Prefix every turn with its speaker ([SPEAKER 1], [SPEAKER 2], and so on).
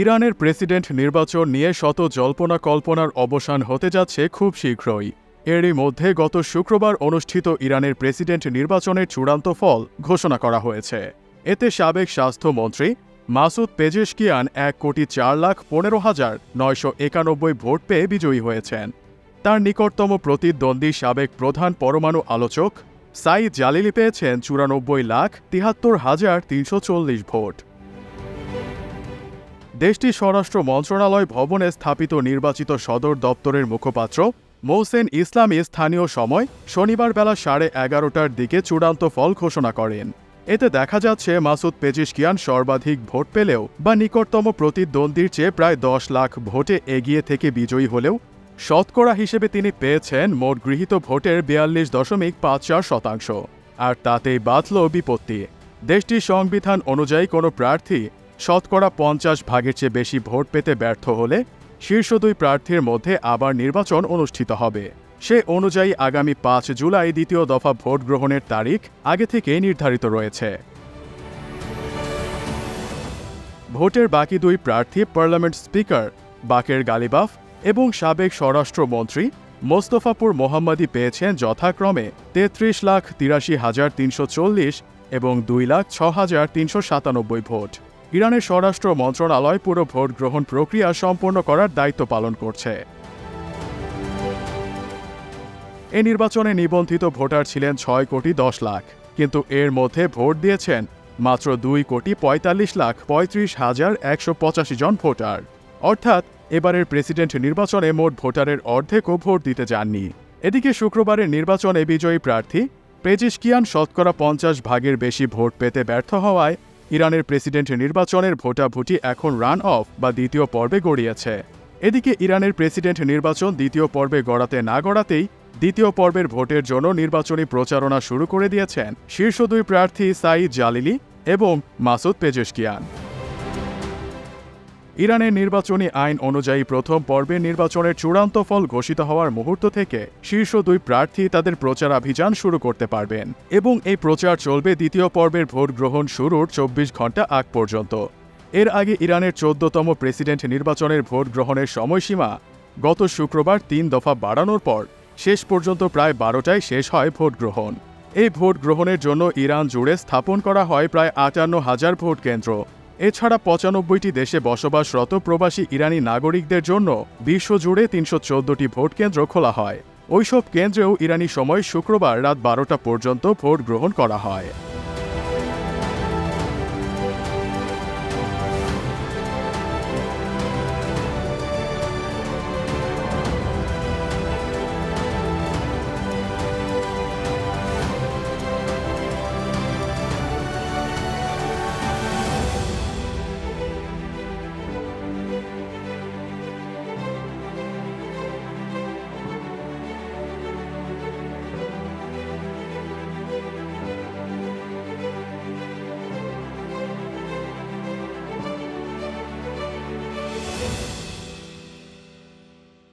[SPEAKER 1] ইরানের প্রেসিডেন্ট নির্বাচন নিয়ে শত জল্পনা কল্পনার অবসান হতে যাচ্ছে খুব শীঘ্রই। এরই মধ্যে গত শুক্রবার অনুষ্ঠিত ইরানের প্রেসিডেন্ট নির্বাচনের চূড়ান্ত ফল ঘোষণা করা হয়েছে। এতে সাবেক স্বাস্থ্যমন্ত্রী মাসুদ পেজেশকিয়ান ১,১৫,১৯৯৯ ভোট পেয়ে বিজয়ী হয়েছেন। তার নিকটতম প্রতিদ্বন্দ্বী সাবেক প্রধান পরমাণু আলোচক সাইদ জালিলি পেয়েছেন ৯৪,৭৩,৩৪০ ভোট। দেশটির স্বরাষ্ট্র মন্ত্রণালয় ভবনে স্থাপিত নির্বাচিত সদর দপ্তরের মুখপাত্র মোহসেন ইসলামী স্থানীয় সময় শনিবার বেলা 11:30টার দিকে চূড়ান্ত ফল ঘোষণা করেন। এতে দেখা যাচ্ছে মাসুদ পেজেশকিয়ান সর্বাধিক ভোট পেলেও বা নিকটতম প্রতিদ্বন্দ্বীর চেয়ে প্রায় ১০ লাখ ভোটে এগিয়ে থেকে বিজয়ী হলেও শতকরা হিসেবে তিনি পেয়েছেন মোট গৃহীত ভোটের ৪২.৫৪%। আর তাতেই বাধল বিপত্তি। দেশটির সংবিধান অনুযায়ী কোনো প্রার্থী শতকরা ৫০ চেয়ে বেশি ভোট পেতে ব্যর্থ হলে শীর্ষ দুই প্রার্থীর মধ্যে আবার নির্বাচন অনুষ্ঠিত হবে। সে অনুযায়ী আগামী ৫ জুলাই দ্বিতীয় দফা ভোট গ্রহণের তারিখ আগে থেকেই নির্ধারিত রয়েছে। ভোটের বাকি দুই প্রার্থী পার্লামেন্ট স্পিকার বাকের গালিবাফ এবং সাবেক স্বরাষ্ট্রমন্ত্রী মোস্তফাপুর মোহাম্মদী পেয়েছেন যথাক্রমে ৩৩,৮৩,৩৪০ এবং ২,০৬,৩৯৭ ভোট। ইরানের স্বরাষ্ট্র মন্ত্রণালয় পুরো ভোট গ্রহণ প্রক্রিয়া সম্পন্ন করার দায়িত্ব পালন করছে। এ নির্বাচনে নিবন্ধিত ভোটার ছিলেন ৬,১০,০০,০০০, কিন্তু এর মধ্যে ভোট দিয়েছেন মাত্র ২,৪৫,৩৫,১৮৫ জন ভোটার। অর্থাৎ এবারের প্রেসিডেন্ট নির্বাচনে মোট ভোটারের অর্ধেকও ভোট দিতে যাননি। এদিকে শুক্রবারের নির্বাচনে বিজয়ী প্রার্থী পেজেশকিয়ান শতকরা ৫০ বেশি ভোট পেতে ব্যর্থ হওয়ায় ইরানের প্রেসিডেন্ট নির্বাচনের ভোটাভুটি এখন রান অফ বা দ্বিতীয় পর্বে গড়িয়েছে। এদিকে ইরানের প্রেসিডেন্ট নির্বাচন দ্বিতীয় পর্বে গড়াতে না গড়াতেই দ্বিতীয় পর্বের ভোটের জন্য নির্বাচনী প্রচারণা শুরু করে দিয়েছেন শীর্ষ দুই প্রার্থী সাইদ জালিলি এবং মাসুদ পেজেশকিয়ান। ইরানের নির্বাচনী আইন অনুযায়ী প্রথম পর্বের নির্বাচনের চূড়ান্ত ফল ঘোষিত হওয়ার মুহূর্ত থেকে শীর্ষ দুই প্রার্থী তাদের প্রচারাভিযান শুরু করতে পারবেন এবং এই প্রচার চলবে দ্বিতীয় পর্বের ভোট গ্রহণ শুরুর ২৪ ঘণ্টা আগ পর্যন্ত। এর আগে ইরানের ১৪তম প্রেসিডেন্ট নির্বাচনের ভোট গ্রহণের সময়সীমা গত শুক্রবার ৩ দফা বাড়ানোর পর শেষ পর্যন্ত প্রায় ১২টায় শেষ হয় ভোট গ্রহণ। এই ভোট গ্রহণের জন্য ইরান জুড়ে স্থাপন করা হয় প্রায় ৫৮,০০০ ভোট কেন্দ্র। এছাড়া ৯৫টি দেশে বসবাসরত প্রবাসী ইরানি নাগরিকদের জন্য বিশ্বজুড়ে ৩১৪টি ভোট কেন্দ্র খোলা হয়। ওইসব কেন্দ্রেও ইরানি সময় শুক্রবার রাত ১২টা পর্যন্ত ভোট গ্রহণ করা হয়।